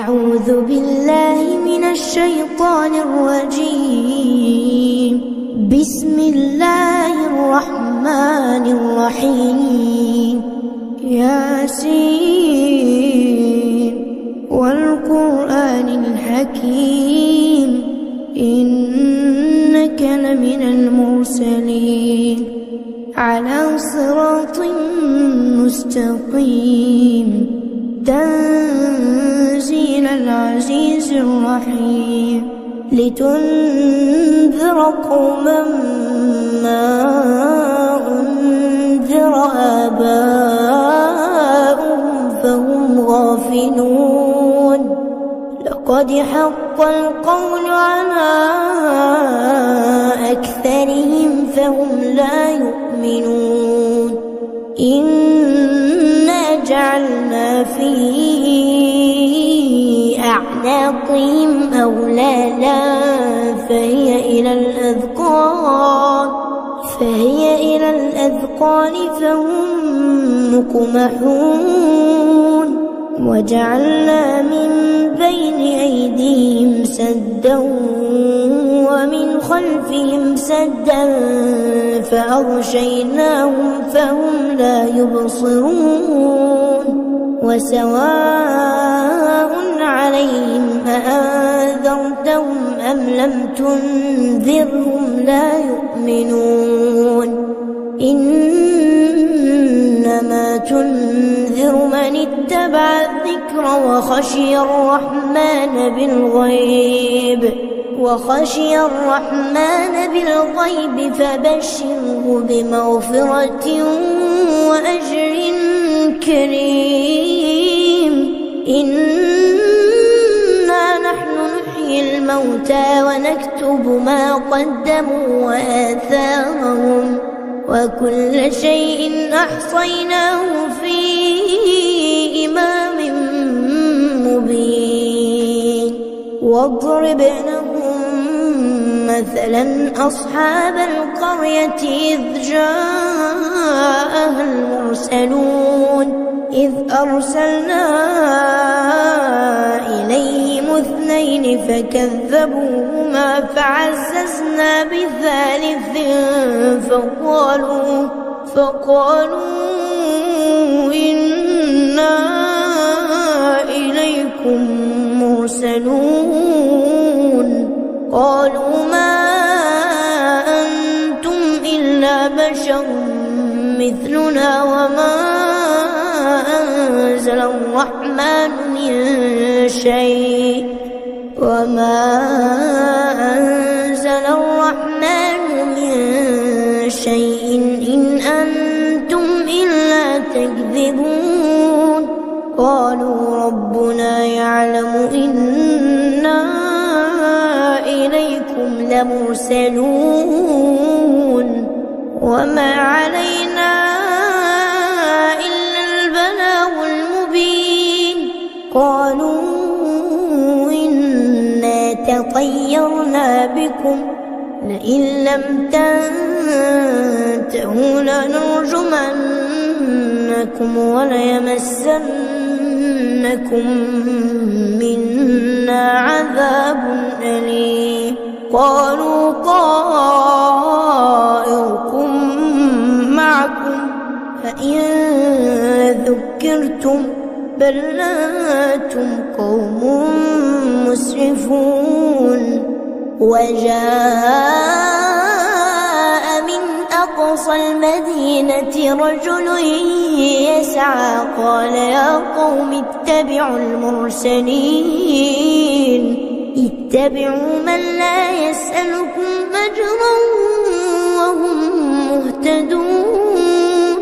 أعوذ بالله من الشيطان الرجيم. بسم الله الرحمن الرحيم. ياسين والقرآن الحكيم إنك لمن المرسلين على صراط مستقيم تنزيل العزيز الرحيم لتنذر قوما ما أنذر آباؤهم فهم غافلون لقد حق القول على أكثرهم فهم لا يؤمنون إنا جعلنا في أعناقهم أغلالا فهي إلى الأذقان فهم مقمحون وجعلنا من بين أيديهم سدا ومن خلفهم سدا فأغشيناهم فهم لا يبصرون وسواء عليهم أأنذرتهم أم لم تنذرهم لا يؤمنون إنما تنذر من اتبع الذكر وخشي الرحمن بالغيب فبشره بمغفرة وأجر كريم إنا نحن نحيي الموتى ونكتب ما قدموا وآثارهم وكل شيء أحصيناه في إمام مبين واضرب لهم مثلا أصحاب القرية إذ جاءها المرسلون إذ أرسلنا إليهم 2 فكذبوهما فعززنا بثالث فقالوا إنا إليكم مرسلون قالوا ما أنتم إلا بشر مثلنا وما أنزل الرحمن من شيء إن أنتم إلا تكذبون قالوا ربنا يعلم إنا إليكم لمرسلون وما علينا إلا البلاغ المبين قالوا إنا تطيرنا بكم لئن لم تنتهوا لنرجمنكم وليمسنكم منا عذاب أليم قالوا طائركم معكم فإن ذكرتم بل أنتم قوم مسرفون وجاء من أقصى المدينة رجل يسعى قال يا قوم اتبعوا المرسلين اتبعوا من لا يسألكم أجرا وهم مهتدون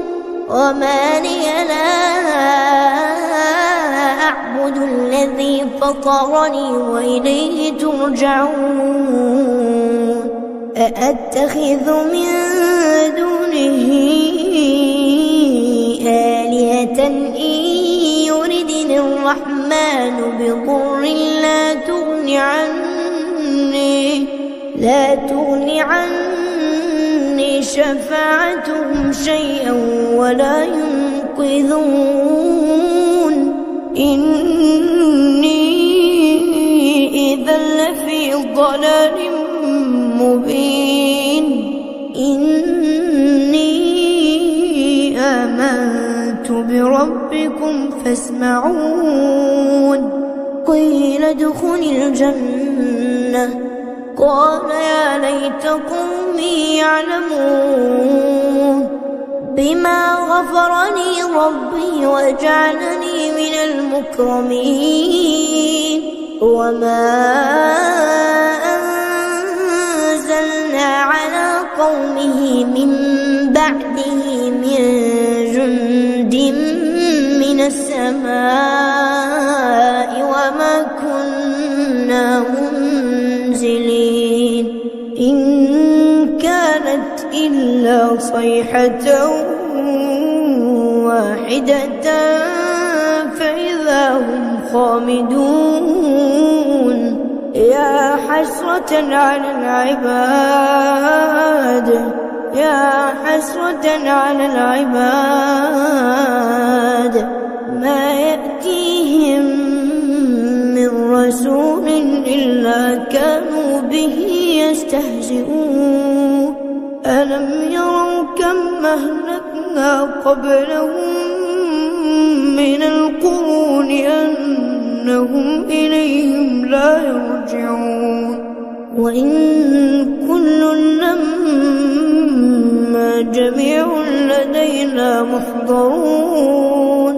وما لي لا أعبد الذي فطرني وإليه ترجعون أأتخذ من دونه آلهة إن يردني الرحمن بضر لا تغن عني شفاعتهم شيئا ولا ينقذون إني ضلال مبين إني آمنت بربكم فاسمعون قيل ادخل الجنة قال يا ليت قومي يعلمون بما غفرني ربي وجعلني من المكرمين وما أنزلنا على قومه من بعده من جند من السماء وما كنا منزلين إن كانت إلا صيحة واحدة فإذا هم خامدون يا حسرة على العباد يا حسرة على العباد ما يأتيهم من رسول إلا كانوا به يستهزئون ألم يروا كم أهلكنا قبلهم من القرون أنهم إليهم لا يرجعون وإن كل لما جميع لدينا محضرون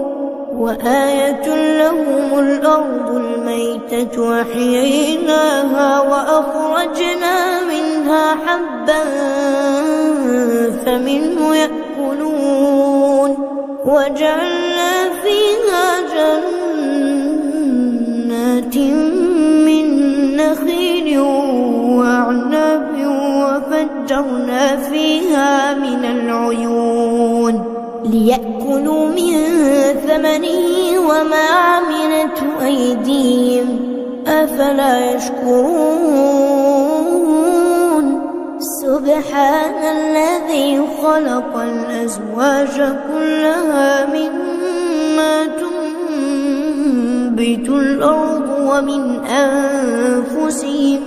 وآية لهم الأرض الميتة وأحييناها وأخرجنا منها حبا فمنه يأكلون وجعلنا فيها جنات من نخيل وأعناب وفجرنا فيها من العيون ليأكلوا من ثمنه وما عملته أيديهم أفلا يشكرون سبحان الذي خلق الأزواج كلها مما تنبت الأرض ومن أنفسهم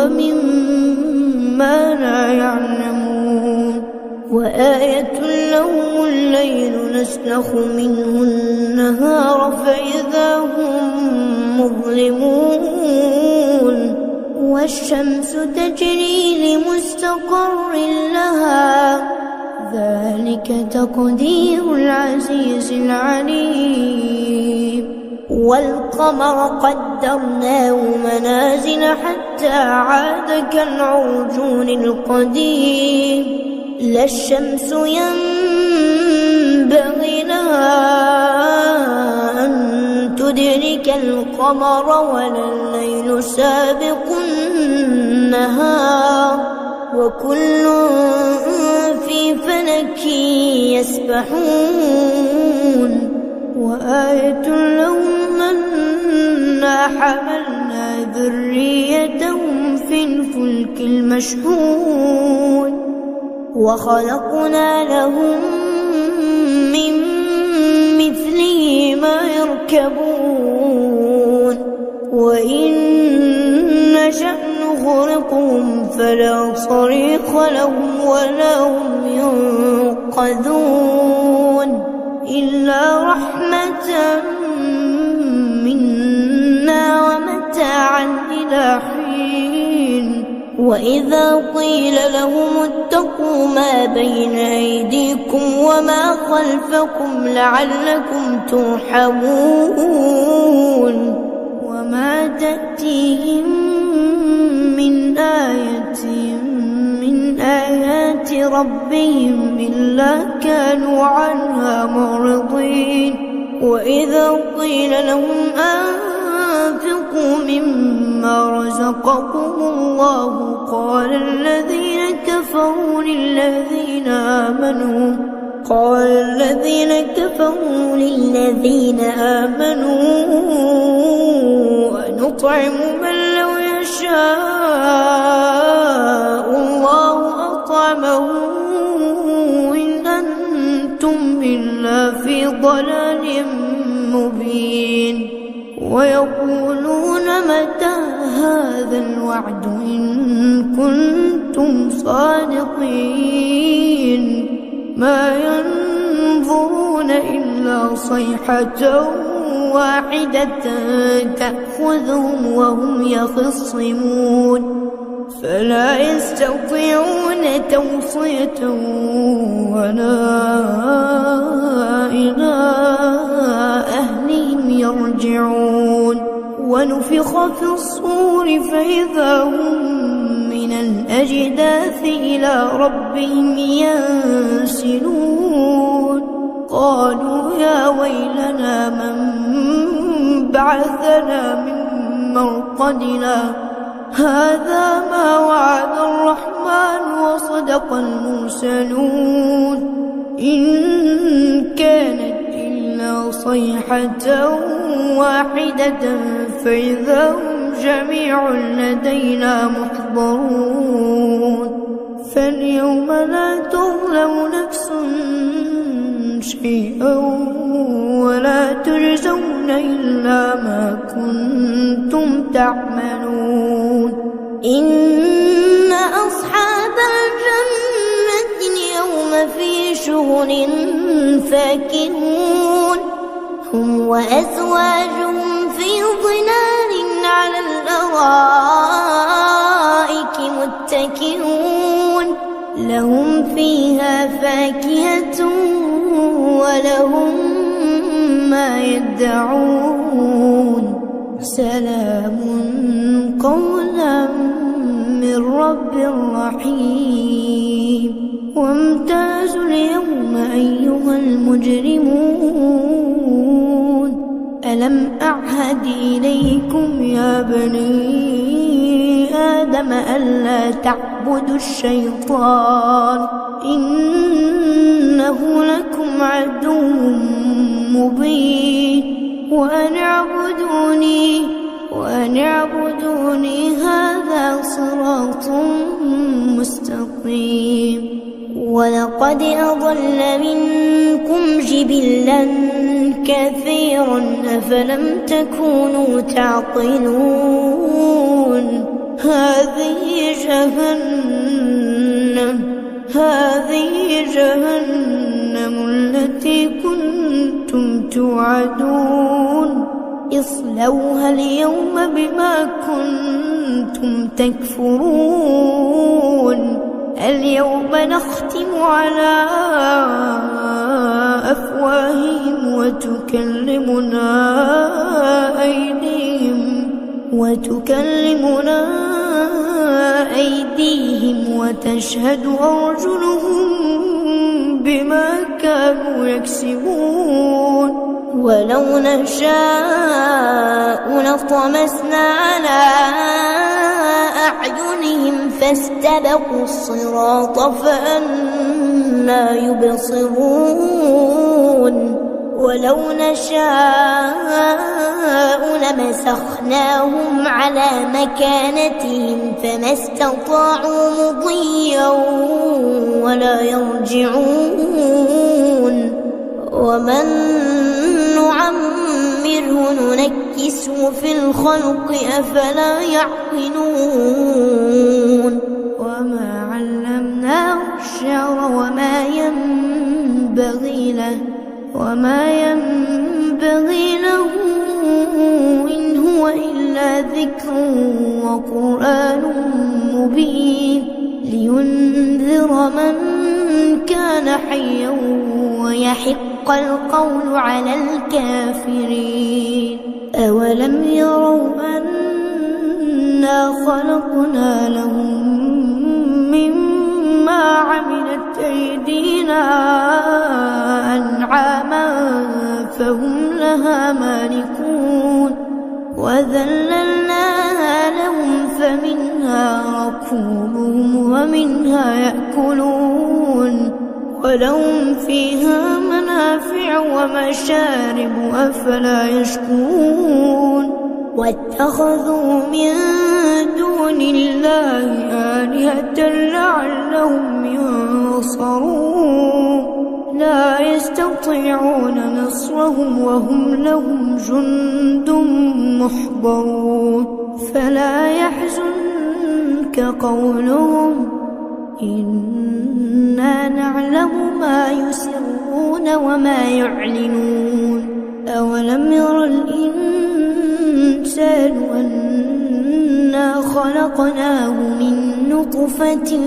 ومما لا يعلمون وآية لهم الليل نسلخ منه النهار فإذا هم مظلمون والشمس تجري لمستقر لها ذلك تقدير العزيز العليم والقمر قدرناه منازل حتى عاد كالعرجون القديم لا الشمس ينبغي لها أن تدرك القمر ولا الليل سابق النهار وكل في فلك يسبحون وآية لهم أنا حملنا ذريتهم في الفلك المشحون وخلقنا لهم من مثله ما يركبون وإن نشأ نغرقهم فلا صريخ لهم ولا هم ينقذون إلا رحمة منا ومتاعا إلى حين وإذا قيل لهم اتقوا ما بين أيديكم وما خلفكم لعلكم ترحمون وما تأتيهم من آية من آيات ربهم إلا كانوا عنها معرضين وإذا قيل لهم أنفقوا مما رزقكم الله قال الذين كفروا للذين آمنوا أنطعم من لو يشاء الله أطعمه إن أنتم إلا في ضلال مبين ويقول هذا الوعد إن كنتم صادقين ما ينظرون إلا صيحة واحدة تأخذهم وهم يخصمون فلا يستطيعون توصية ولا إلى أهلهم يرجعون ونفخ في الصور فإذا هم من الأجداث إلى ربهم ينسلون قالوا يا ويلنا من بعثنا من مرقدنا هذا ما وعد الرحمن وصدق المرسلون إن كانت إلا صيحة واحدة فإذا هم جميع لدينا محضرون فاليوم لا تظلم نفس شيئا ولا تجزون إلا ما كنتم تعملون إن أصحاب الجنة اليوم في شغل فاكهون هم وأزواجهم في ظلال على الأرائك متكئون لهم فيها فاكهة ولهم ما يدعون سلام قولا من رب رحيم وامتازوا اليوم أيها المجرمون ألم أعهد إليكم يا بني آدم ألا تعبدوا الشيطان إنه لكم عدو مبين وأن اعبدوني هذا صراط مستقيم ولقد أضل منكم جبلا كثيرا أفلم تكونوا تعقلون هذه جهنم التي كنتم توعدون اصلوها اليوم بما كنتم تكفرون اليوم نختم على أفواههم وتكلمنا أيديهم وتشهد أرجلهم بما كانوا يكسبون ولو نشاء لطمسنا على أعينهم فاستبقوا الصراط فأنى يبصرون ولو نشاء لمسخناهم على مكانتهم فما استطاعوا مضيا ولا يرجعون ومن نعمره ننكسه في الخلق أفلا يعقلون وما علمناه الشعر وما ينبغي له إن هو إلا ذكر وقرآن مبين لينذر من كان حيا ويحق القول على الكافرين أولم يروا أنا خلقنا لهم مما عملت أيدينا أنعاما فهم لها مالكون وذللناها لهم فمنها ركوبهم ومنها يأكلون ولهم فيها منافع ومشارب أفلا يشكرون واتخذوا من دون الله آلهة لعلهم ينصرون لا يستطيعون نصرهم وهم لهم جند محضرون فلا يحزنك قولهم إنا نعلم ما يسرون وما يعلنون أولم ير الإنسان أنا خلقناه من نطفة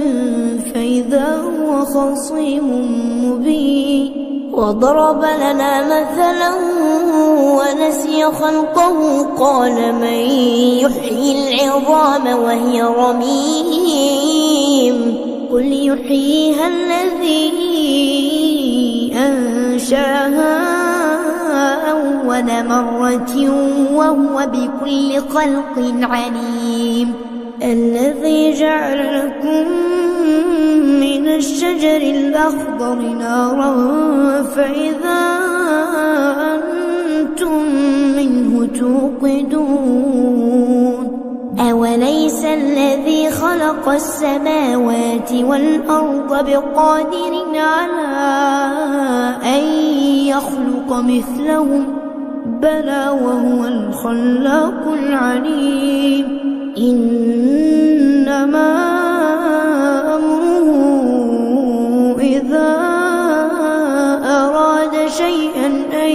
فإذا هو خصيم مبين وضرب لنا مثلا ونسي خلقه قال من يحيي العظام وهي رميم قل يحييها الذي أنشاها أول مرة وهو بكل خلق عليم الذي جعل لكم من الشجر الأخضر نارا فإذا أنتم منه توقدون أوليس الذي خلق السماوات والأرض بقادر على أن يخلق مثلهم بلى وهو الخلاق العليم إنما أمره إذا أراد شيئا أن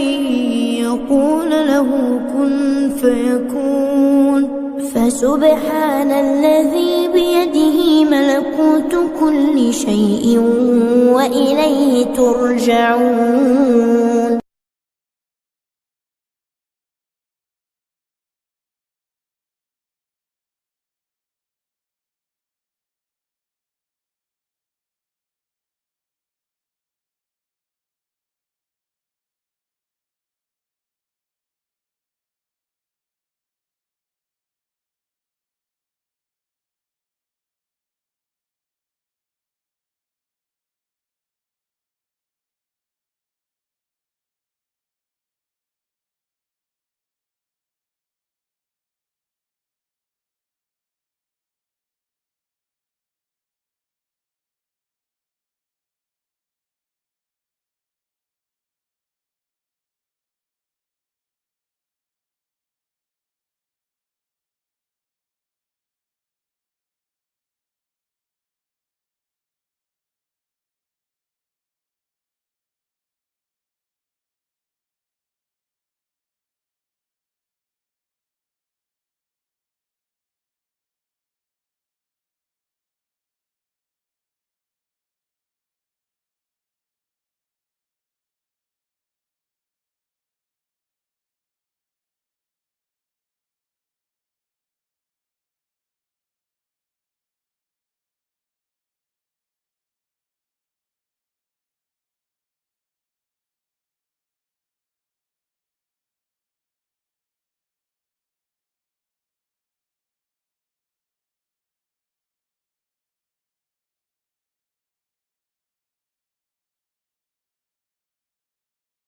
يقول له كن فيكون فسبحان الذي بيده ملكوت كل شيء وإليه ترجعون